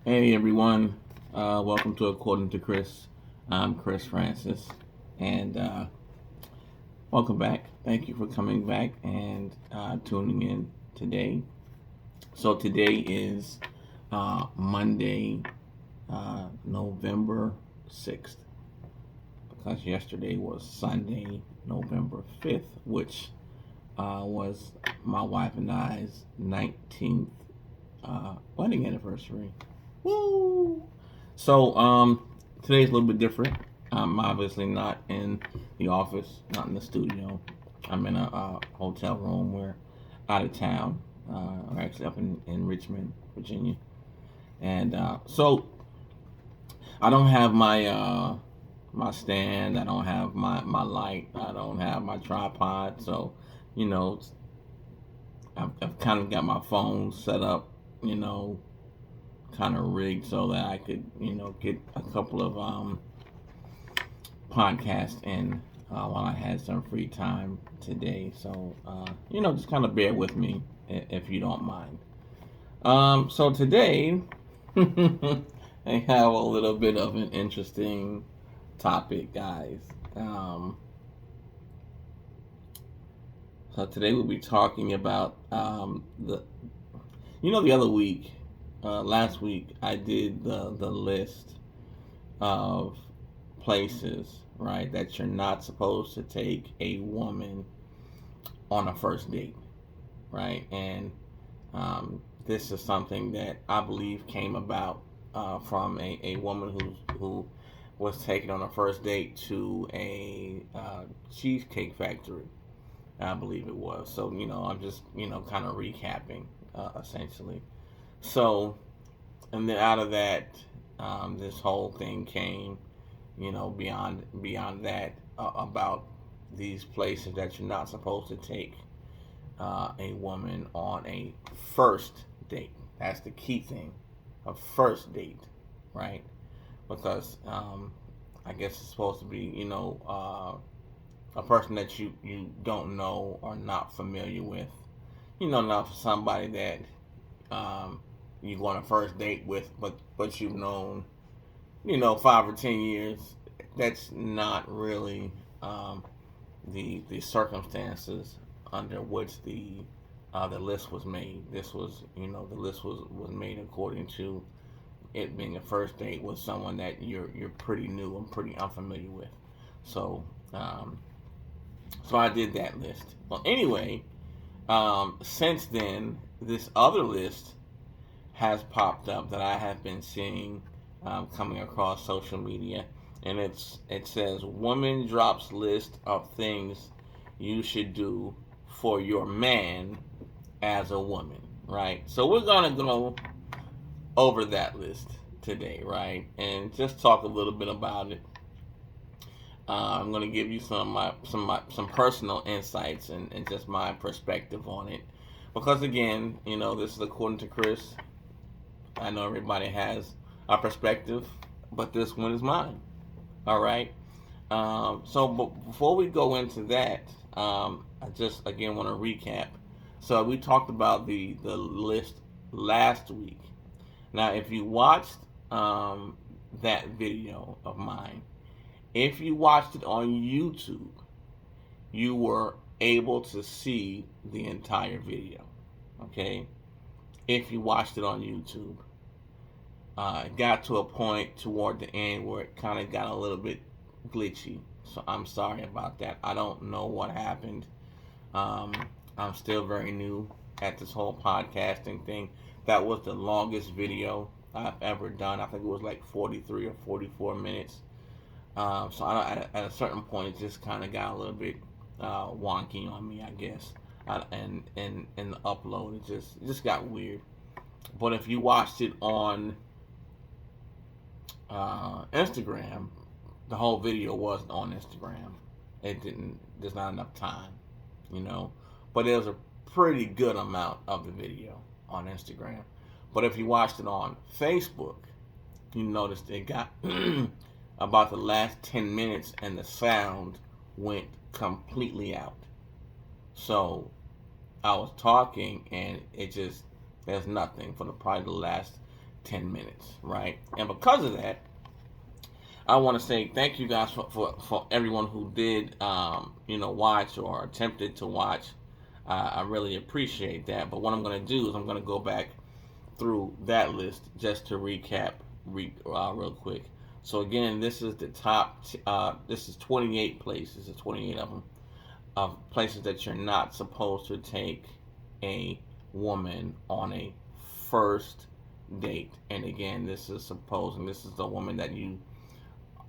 Hey everyone, welcome to According to Chris. I'm Chris Francis, and welcome back. Thank you for coming back and tuning in today. So today is Monday, November 6th, because yesterday was Sunday, November 5th, which was my wife and I's 19th wedding anniversary. Woo! So today's a little bit different. I'm obviously not in the office, not in the studio. I'm in a hotel room. We're out of town. We're actually up in Richmond, Virginia. And so I don't have my stand. I don't have my light. I don't have my tripod. So, you know, I've kind of got my phone set up, you know, kind of rigged so that I could, get a couple of podcasts in while I had some free time today. So, just kind of bear with me if you don't mind. So today, I have a little bit of an interesting topic, guys. Um, so today we'll be talking about the other week, last week, I did the list of places, right, that you're not supposed to take a woman on a first date, right? And this is something that I believe came about from a woman who was taken on a first date to a cheesecake factory, I believe it was. So, I'm just, kind of recapping essentially. So, and then out of that, this whole thing came, beyond that about these places that you're not supposed to take a woman on a first date. That's the key thing, a first date, right? Because I guess it's supposed to be, a person that you don't know or not familiar with. Not somebody that you go on a first date with, but you've known, 5 or 10 years. That's not really the circumstances under which the list was made. This was, the list was made according to it being a first date with someone that you're pretty new and pretty unfamiliar with. So um, so I did that list. Well, anyway, since then, this other list has popped up that I have been seeing coming across social media, and it says woman drops list of things you should do for your man as a woman, right? So we're gonna go over that list today, right, and just talk a little bit about it. I'm going to give you some personal insights and just my perspective on it, because again, this is according to Chris. I know everybody has a perspective, but this one is mine. All right. So before we go into that, I just again want to recap. So we talked about the list last week. Now, if you watched that video of mine, if you watched it on YouTube, you were able to see the entire video. Okay, if you watched it on YouTube, it got to a point toward the end where it kind of got a little bit glitchy. So I'm sorry about that. I don't know what happened. Um, I'm still very new at this whole podcasting thing. That was the longest video I've ever done. I think it was like 43 or 44 minutes. So at a certain point, it just kind of got a little bit wonky on me, I guess. And the upload, it just got weird. But if you watched it on Instagram, the whole video wasn't on Instagram. It didn't. There's not enough time, you know. But there was a pretty good amount of the video on Instagram. But if you watched it on Facebook, you noticed it got about the last 10 minutes and the sound went completely out. So I was talking and it just, there's nothing for probably the last 10 minutes, right? And because of that, I want to say thank you guys for everyone who did, watch or attempted to watch. I really appreciate that. But what I'm going to do is I'm going to go back through that list just to recap real quick. So again, this is the top. This is 28 places. It's 28 of them, of places that you're not supposed to take a woman on a first date. And again, this is supposing this is the woman that you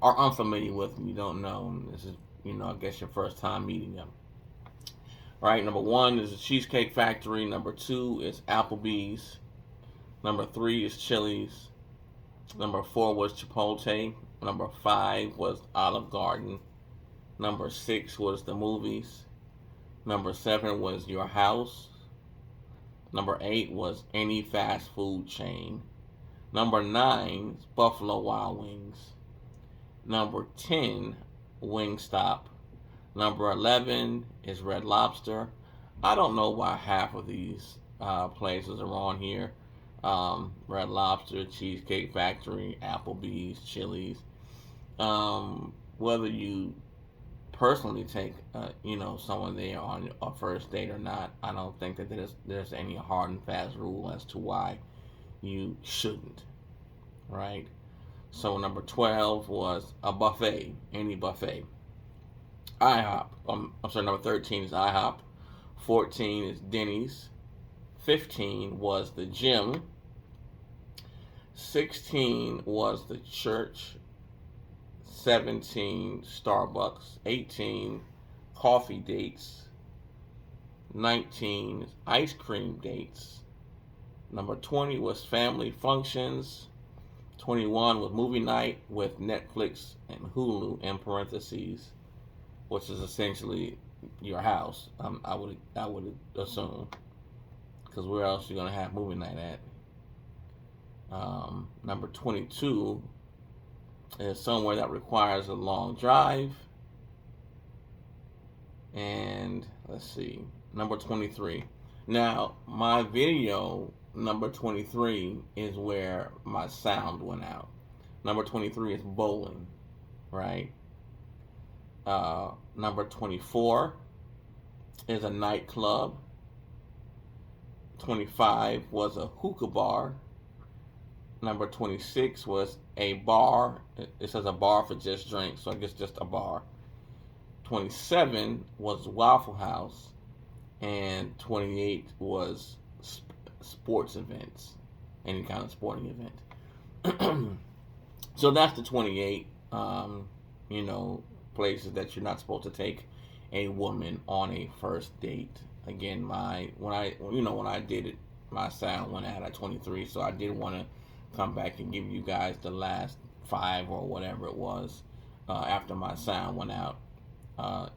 are unfamiliar with and you don't know. This is, I guess your first time meeting them. Right, number one is the Cheesecake Factory. Number two is Applebee's. Number three is Chili's. Number four was Chipotle. Number five was Olive Garden. Number six was the movies. Number seven was your house. Number eight was any fast food chain. Number nine is Buffalo Wild Wings. Number 10, Wingstop. Number 11 is Red Lobster. I don't know why half of these places are on here. Red Lobster, Cheesecake Factory, Applebee's, Chili's. Whether you personally take, someone there on a first date or not, I don't think that there's any hard and fast rule as to why you shouldn't, right? So number 12 was a buffet, any buffet. IHOP. Number 13 is IHOP. 14 is Denny's. 15 was the gym. 16 was the church. 17, Starbucks. 18, coffee dates. 19, ice cream dates. Number 20 was family functions. 21 was movie night with Netflix and Hulu in parentheses, which is essentially your house. I would assume, because where else are you gonna have movie night at? Number 22 is somewhere that requires a long drive. And let's see, number 23. Now, my video number 23 is where my sound went out. Number 23 is bowling, right? Number 24 is a nightclub. 25 was a hookah bar. Number 26 was a bar. It says a bar for just drinks, so I guess just a bar. 27 was Waffle House. And 28 was sports events, any kind of sporting event. So that's the 28, places that you're not supposed to take a woman on a first date. Again, when I did it, my sound went out at 23, so I did want to come back and give you guys the last 5 or whatever it was after my sound went out.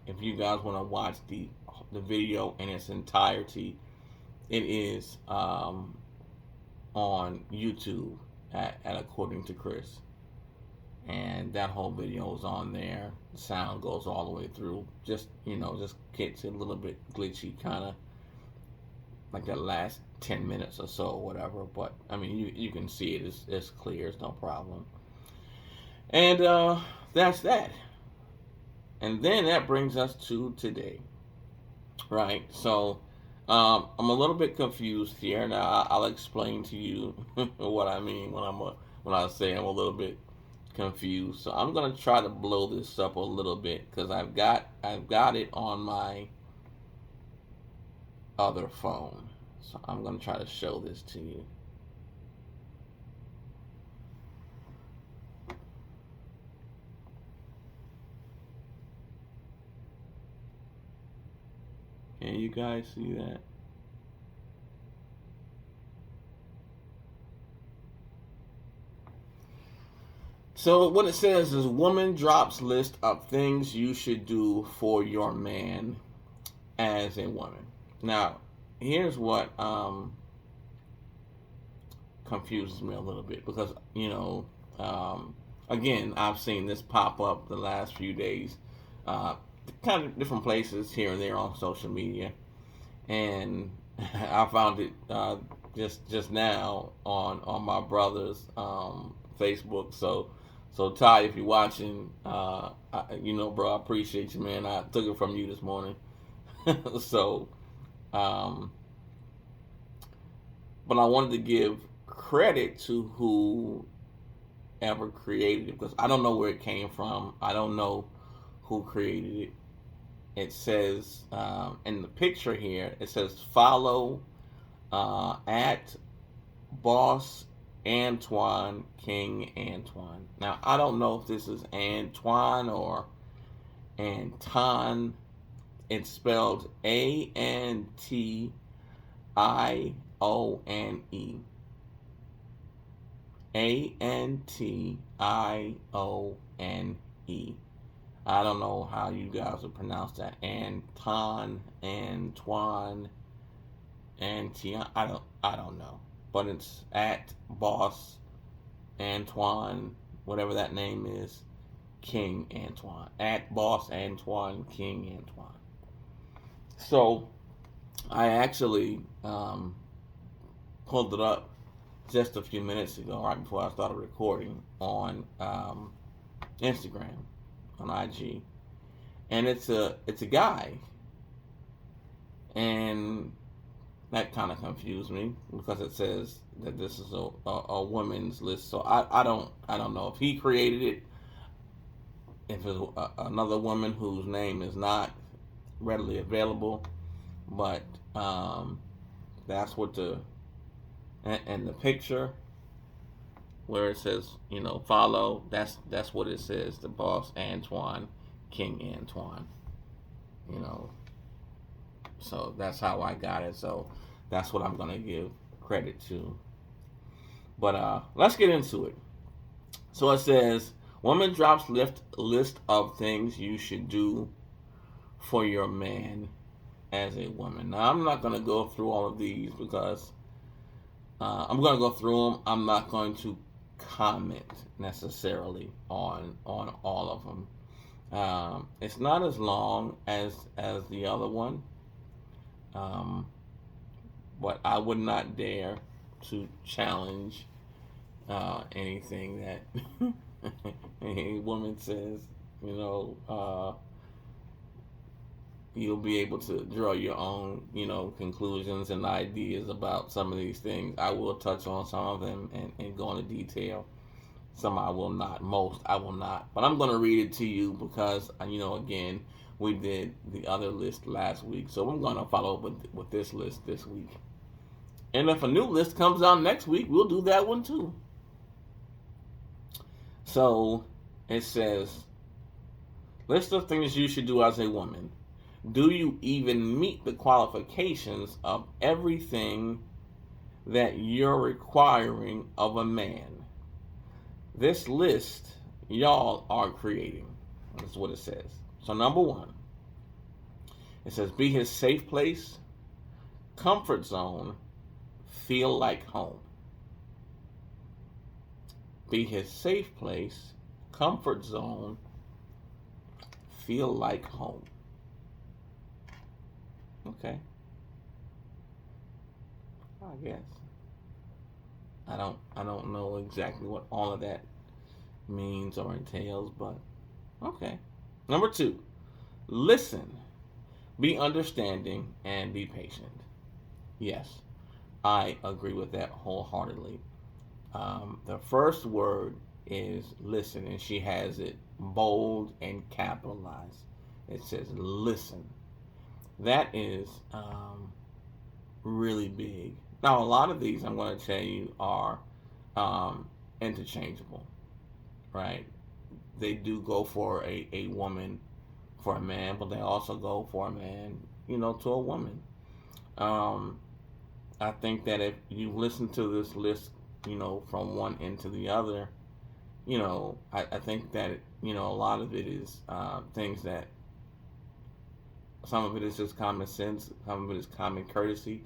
If you guys want to watch the video in its entirety, it is on YouTube at According to Chris, and that whole video is on there. The sound goes all the way through. Just gets a little bit glitchy, kind of like that last 10 minutes or so, or whatever. But I mean, you can see it. It's clear. It's no problem. And that's that. And then that brings us to today, right? So I'm a little bit confused here. Now I'll explain to you what I mean when I say I'm a little bit confused. So I'm gonna try to blow this up a little bit because I've got it on my other phone. So I'm gonna try to show this to you. Can you guys see that? So what it says is woman drops list of things you should do for your man as a woman. Now, here's what confuses me a little bit because, again, I've seen this pop up the last few days, kind of different places here and there on social media, and I found it just now on my brother's Facebook. So Ty, if you're watching, bro, I appreciate you, man. I took it from you this morning. so, um, but I wanted to give credit to whoever created it because I don't know where it came from. I don't know who created it. It says in the picture here, it says follow at Boss Antoine King Antoine. Now I don't know if this is Antoine or Anton. It's spelled Antione. Antione. I don't know how you guys would pronounce that. Anton, Antoine, Antion. I don't know. But it's at Boss Antoine, whatever that name is, King Antoine. At Boss Antoine King Antoine. So I actually pulled it up just a few minutes ago, right before I started recording on Instagram, on IG, and it's a guy, and that kind of confused me because it says that this is a women's list. So I don't know if he created it, if it's another woman whose name is not readily available, but that's what and the picture where it says follow, that's what it says, the Boss Antoine King Antoine, so that's how I got it. So that's what I'm gonna give credit to. But let's get into it. So it says woman drops list of things you should do for your man as a woman. Now I'm not gonna go through all of these because I'm gonna go through them. I'm not going to comment necessarily on all of them. It's not as long as the other one, but I would not dare to challenge anything that a woman says. You'll be able to draw your own, conclusions and ideas about some of these things. I will touch on some of them and go into detail. Some I will not. Most I will not. But I'm going to read it to you because, again, we did the other list last week. So I'm going to follow up with this list this week. And if a new list comes out next week, we'll do that one too. So it says, list of things you should do as a woman. Do you even meet the qualifications of everything that you're requiring of a man? This list y'all are creating. That's what it says. So number one, it says be his safe place, comfort zone, feel like home. Be his safe place, comfort zone, feel like home. Okay. I guess. I don't know exactly what all of that means or entails, but okay. Number two, listen, be understanding, and be patient. Yes, I agree with that wholeheartedly. The first word is listen, and she has it bold and capitalized. It says listen. That is really big. Now, a lot of these I'm going to tell you are interchangeable, right? They do go for a woman for a man, but they also go for a man, to a woman. I think that if you listen to this list, from one end to the other, I think that, a lot of it is things that some of it is just common sense, some of it is common courtesy,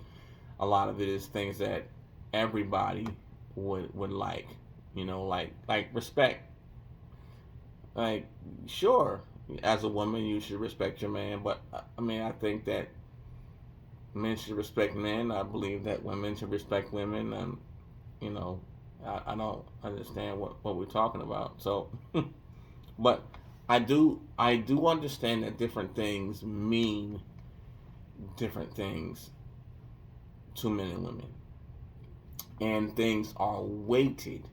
a lot of it is things that everybody would like, like respect. Like, sure, as a woman, you should respect your man, but I think that men should respect men. I believe that women should respect women. And, you know, I don't understand what we're talking about. So, but I do understand that different things mean different things to men and women, and things are weighted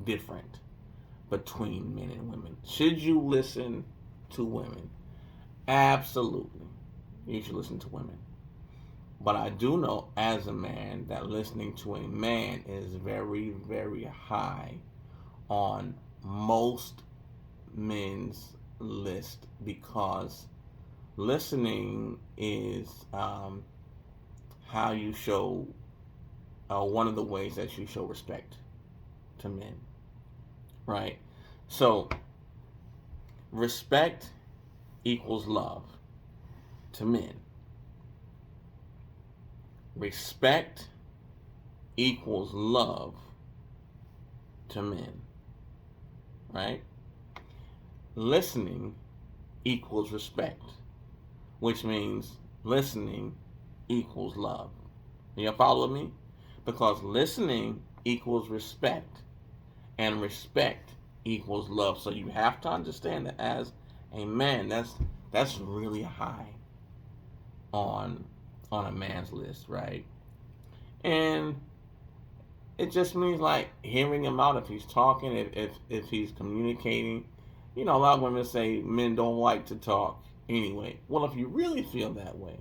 different between men and women. Should you listen to women? Absolutely, you should listen to women. But I do know as a man that listening to a man is very, very high on most men's list, because listening is how you show, one of the ways that you show respect to men, right? So, respect equals love to men. Respect equals love to men, right? Listening equals respect, which means listening equals love. You follow me? Because listening equals respect, and respect equals love. So you have to understand that as a man, that's really high on a man's list, right? And it just means like hearing him out if he's talking, if he's communicating. You know, a lot of women say men don't like to talk anyway. Well, if you really feel that way,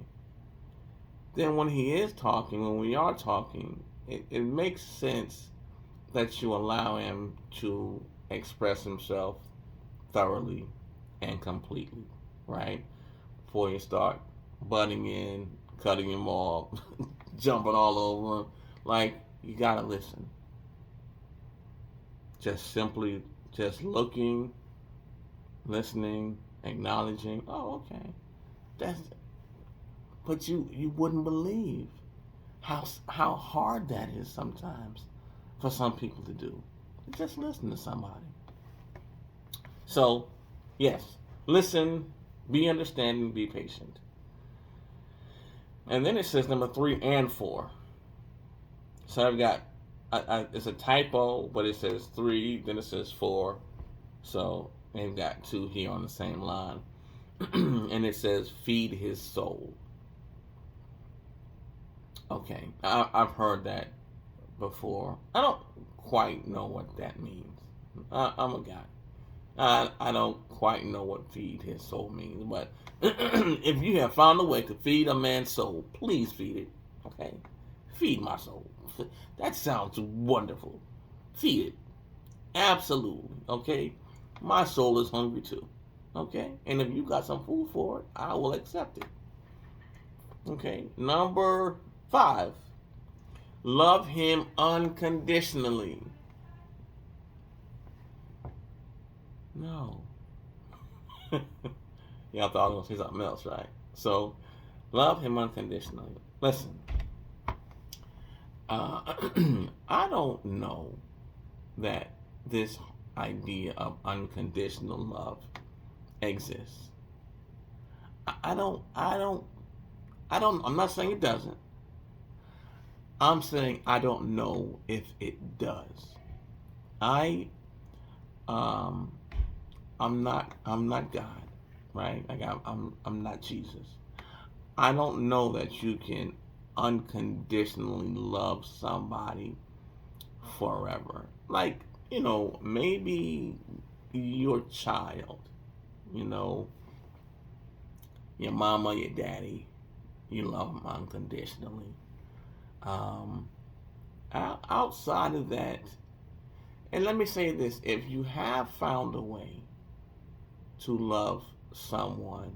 then when he is talking, when we are talking, it makes sense that you allow him to express himself thoroughly and completely, right? Before you start butting in, cutting him off, jumping all over him. Like, you gotta listen. Just simply, just looking, listening, acknowledging. Oh, okay. That's. But you wouldn't believe how hard that is sometimes for some people to do. Just listen to somebody. So, yes, listen, be understanding, be patient. And then it says number 3 and 4. So I've got, it's a typo, but it says 3, then it says 4. So they've got 2 here on the same line. And it says, feed his soul. Okay, I've heard that before. I don't quite know what that means. I'm a guy. I don't quite know what feed his soul means, but if you have found a way to feed a man's soul, please feed it. Okay? Feed my soul. That sounds wonderful. Feed it. Absolutely. Okay? My soul is hungry too. Okay? And if you got some food for it, I will accept it. Okay? Number 5. Love him unconditionally. No. Y'all thought I was going to say something else, right? So, love him unconditionally. Listen, I don't know that this idea of unconditional love exists. I'm not saying it doesn't. I'm saying I don't know if it does. I, um, I'm not God, right? Like I'm not Jesus. I don't know that you can unconditionally love somebody forever. Like, maybe your child, you know, your mama, your daddy, you love them unconditionally. Um, Outside of that, and let me say this, if you have found a way to love someone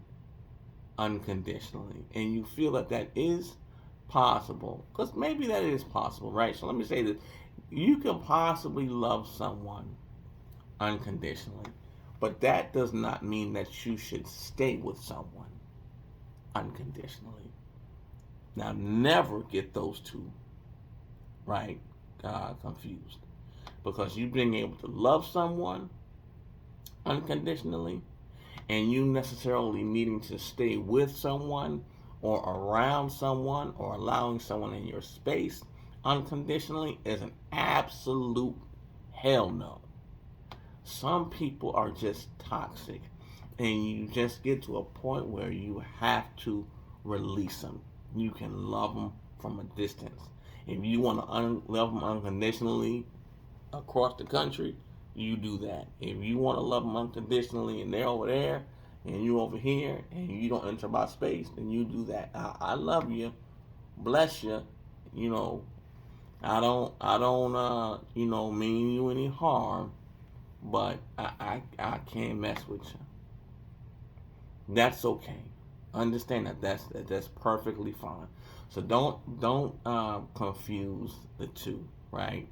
unconditionally and you feel that that is possible, because maybe that is possible, right? So let me say this, you can possibly love someone unconditionally, but that does not mean that you should stay with someone unconditionally. Now, never get those two, right, confused. Because you being able to love someone unconditionally and you necessarily needing to stay with someone or around someone or allowing someone in your space unconditionally is an absolute hell no. Some people are just toxic, and you just get to a point where you have to release them. You can love them from a distance. If you want to love them unconditionally across the country, you do that. If you want to love them unconditionally and they're over there and you over here and you don't enter my space, then you do that. I love you, bless you. You know, I don't mean you any harm, but I can't mess with you. That's okay. Understand that that's perfectly fine. So don't confuse the two, right?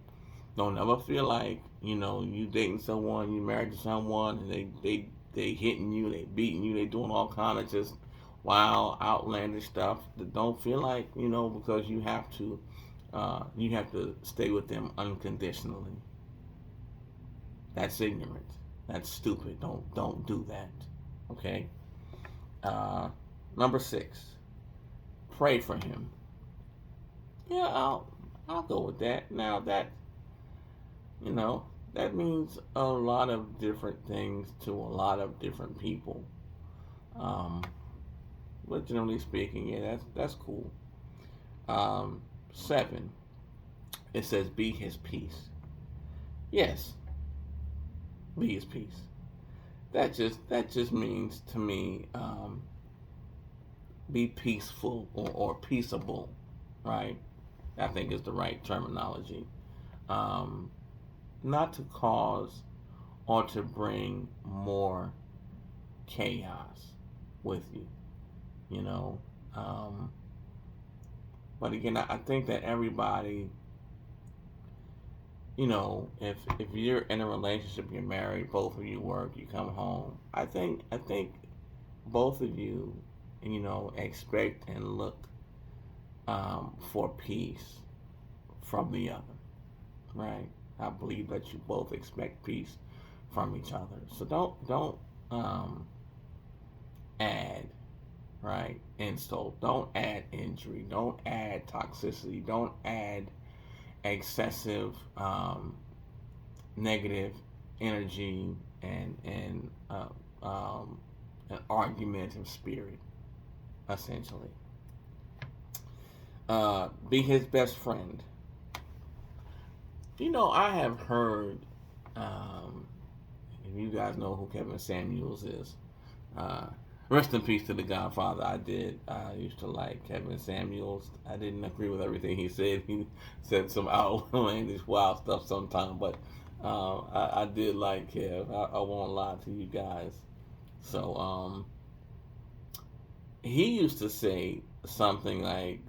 Don't ever feel like you dating someone, you married to someone, and they hitting you, they beating you, they doing all kind of just wild outlandish stuff. Don't feel like because you have to stay with them unconditionally. That's ignorant. That's stupid. Don't do that. Okay. Uh, Number 6, pray for him. Yeah, I'll go with that. Now you know that means a lot of different things to a lot of different people. Um, but generally speaking, yeah, that's cool. 7, it says be his peace. Yes, be his peace. That just means to me, be peaceful or peaceable, right? I think is the right terminology. Um, Not to cause or to bring more chaos with you, you know. Um, but again, I think that everybody, if you're in a relationship, you're married, both of you work, you come home. I think both of you, expect and look for peace from the other, right? I believe that you both expect peace from each other. So don't um, add right insult. Don't add injury. Don't add toxicity. Don't add excessive negative energy and an argumentative spirit. Essentially, be his best friend. I have heard, um, if you guys know who Kevin Samuels is, uh, rest in peace to the Godfather. I used to like Kevin Samuels. I didn't agree with everything he said. He said some outlandish, wild stuff sometimes, but I did like Kev. I won't lie to you guys. So, he used to say something like,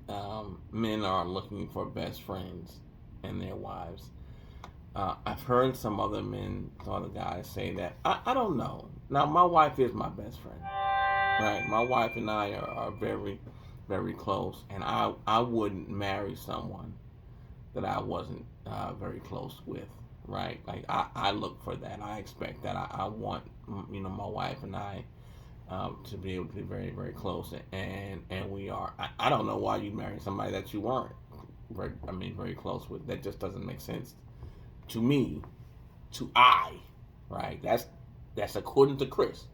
men are looking for best friends and their wives. I've heard some other guys say that. I don't know. Now, my wife is my best friend, right? My wife and I are very, very close, and I wouldn't marry someone that I wasn't very close with, right? Like, I look for that. I expect that. I want, my wife and I to be able to be very, very close, and we are. I don't know why you married somebody that you weren't very close with. That just doesn't make sense to me, right? That's according to Chris.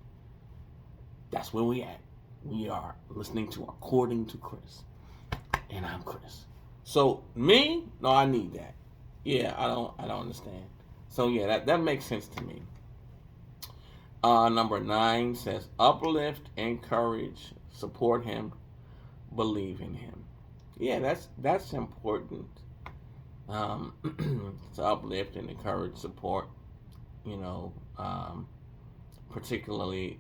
That's where we at. We are listening to According to Chris, and I'm Chris. So me, no, I need that. Yeah, I don't understand. So yeah, that makes sense to me. Number 9 says uplift, encourage, support him, believe in him. Yeah, that's important. To uplift and encourage, support, you know, um, particularly,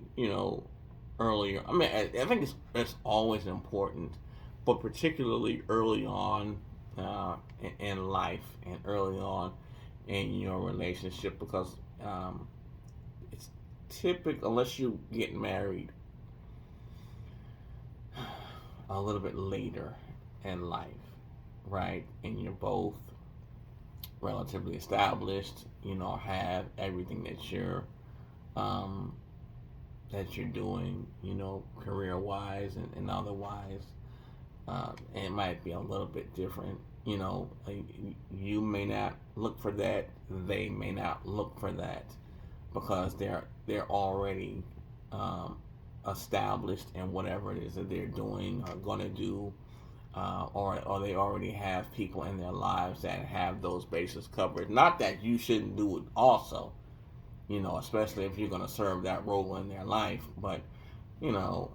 earlier. I mean, I think it's always important, but particularly early on in life and early on in your relationship, because it's typical, unless you get married a little bit later in life, right? And you're both relatively established, have everything um, that you're doing, career wise and otherwise. it might be a little bit different. You may not look for that. They may not look for that because they're already established in whatever it is that they're doing or going to do, or they already have people in their lives that have those bases covered. Not that you shouldn't do it also, especially if you're going to serve that role in their life, but you know,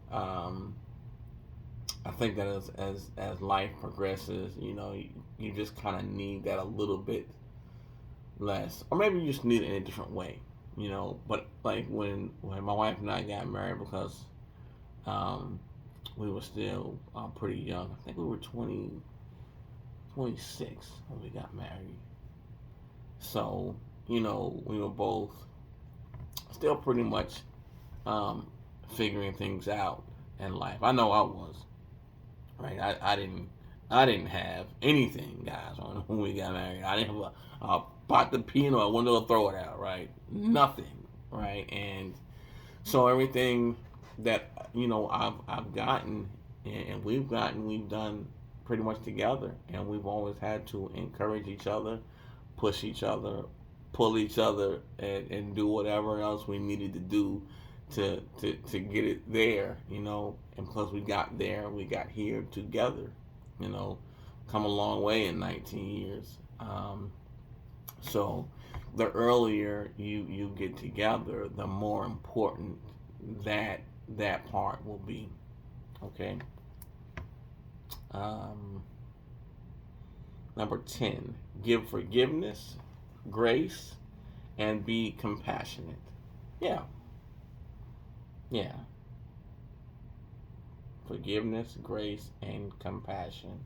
I think that as life progresses, you just kind of need that a little bit less, or maybe you just need it in a different way, But like when my wife and I got married, because um, we were still pretty young. I think we were 26 when we got married. So we were both still pretty much um, figuring things out in life. I know I was. Right? I didn't have anything, guys, when we got married. I didn't have a pot to pee in or a window to throw it out, right? Nothing, right? And so everything that I've gotten and we've done pretty much together, and we've always had to encourage each other, push each other, pull each other, and do whatever else we needed to do to get it there, And because we got there, we got here together, you know. Come a long way in 19 years. So the earlier you get together, the more important that that part will be. Okay. Um, Number 10, give forgiveness, grace, and be compassionate. Yeah, yeah. Forgiveness, grace, and compassion.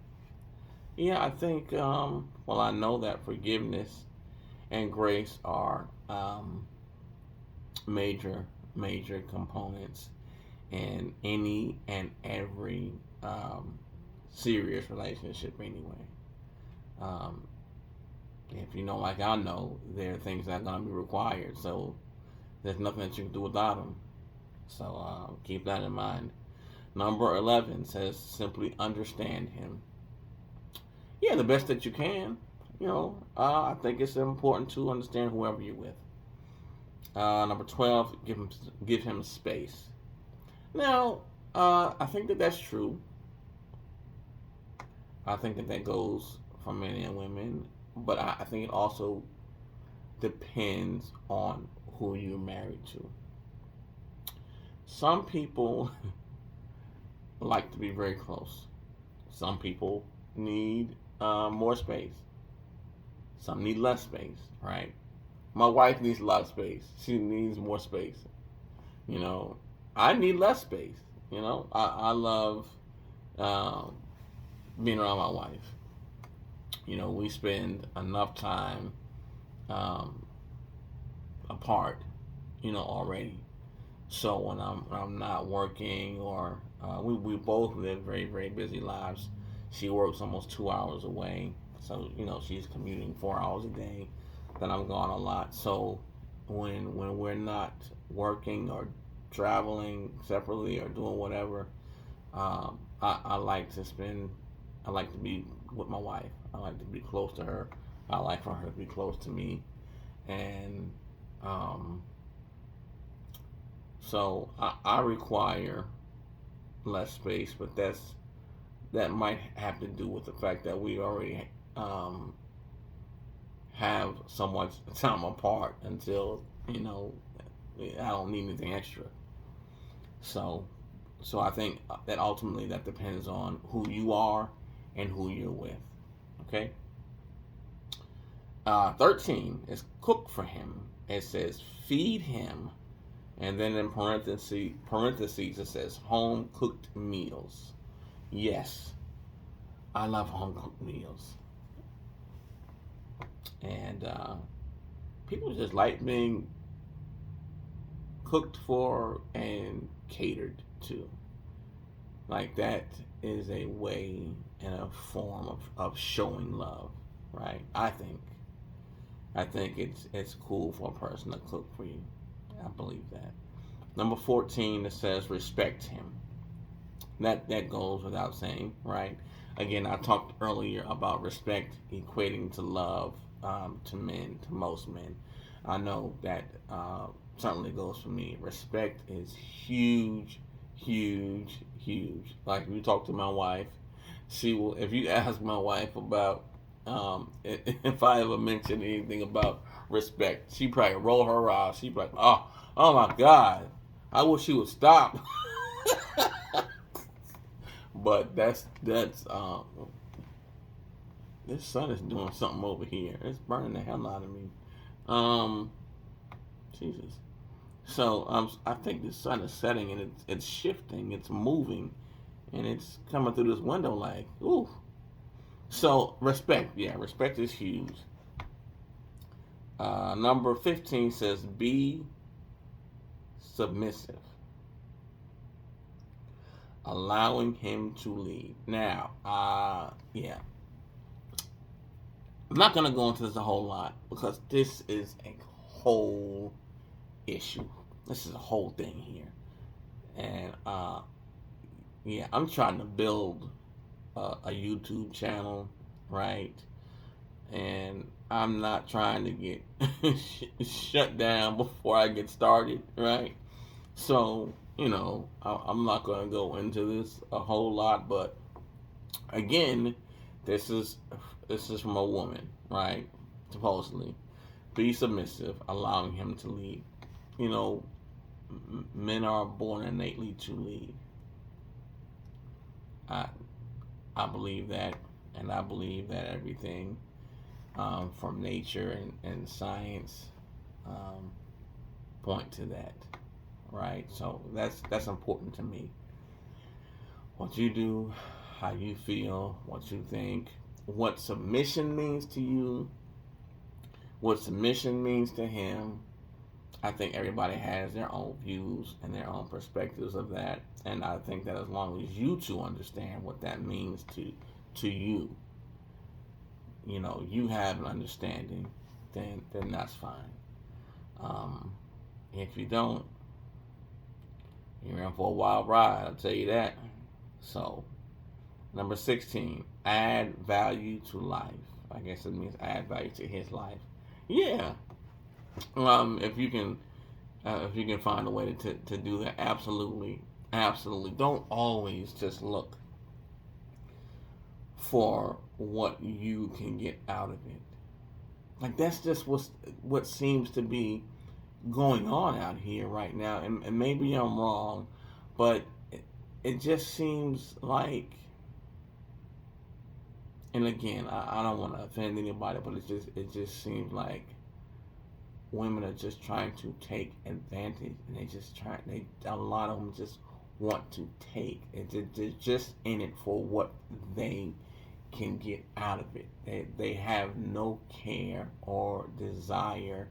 Yeah, I think, I know that forgiveness and grace are major, major components in any and every serious relationship, anyway. Um, if you know, like I know, there are things that are going to be required, so there's nothing that you can do without them. So keep that in mind. Number 11 says simply understand him. Yeah, the best that you can. I think it's important to understand whoever you're with. Number 12, give him space. Now, I think that that's true. I think that that goes for men and women, but I think it also depends on who you're married to. Some people like to be very close. Some people need more space. Some need less space, right? My wife needs a lot of space. She needs more space. You know, I need less space. I love um, being around my wife. We spend enough time um, apart, already. So when I'm not working, or we both live very very busy lives. She works almost 2 hours away, so she's commuting 4 hours a day. Then I'm gone a lot. So when we're not working or traveling separately or doing whatever, I like to spend. I like to be with my wife. I like to be close to her. I like for her to be close to me, and um, so I require less space, but that might have to do with the fact that we already have so much time apart until I don't need anything extra. So I think that ultimately that depends on who you are and who you're with. Okay. 13 is cook for him. It says feed him, and then in parentheses it says home cooked meals. Yes, I love home cooked meals, and people just like being cooked for and catered to. Like that is a way and a form of showing love, right? I think it's cool for a person to cook for you. I believe that. Number 14, it says respect him. That goes without saying, right? Again, I talked earlier about respect equating to love, to men, to most men. I know that certainly goes for me. Respect is huge, huge, huge. Like if you talk to my wife, she will. If you ask my wife about if I ever mention anything about respect, she probably roll her eyes. She be like, oh my God, I wish she would stop. But that's this sun is doing something over here. It's burning the hell out of me. Um, Jesus. So I think the sun is setting and it's shifting, it's moving, and it's coming through this window like, ooh. So respect, yeah, respect is huge. Number 15 says be submissive, allowing him to lead. Now, yeah, I'm not gonna go into this a whole lot because this is a whole issue. This is a whole thing here, and yeah, I'm trying to build a YouTube channel, right? And I'm not trying to get shut down before I get started, right? So, I'm not going to go into this a whole lot, but again, this is this is from a woman, right? Supposedly, be submissive, allowing him to lead. You know, men are born innately to lead. I I believe that, and I believe that everything from nature and science um, point to that, right? So that's important to me. What you do, how you feel, what you think, what submission means to you, what submission means to him. I think everybody has their own views and their own perspectives of that, and I think that as long as you two understand what that means to you, you have an understanding, then that's fine. Um, if you don't, you're in for a wild ride. I'll tell you that. So, number 16, add value to life. I guess it means add value to his life. Yeah. If you can find a way to do that, absolutely, absolutely. Don't always just look for what you can get out of it. Like that's just what seems to be going on out here right now, and maybe I'm wrong, but it just seems like, and again, I don't want to offend anybody, but it just seems like women are just trying to take advantage, and a lot of them just want to take, they're just in it for what they can get out of it. They have no care or desire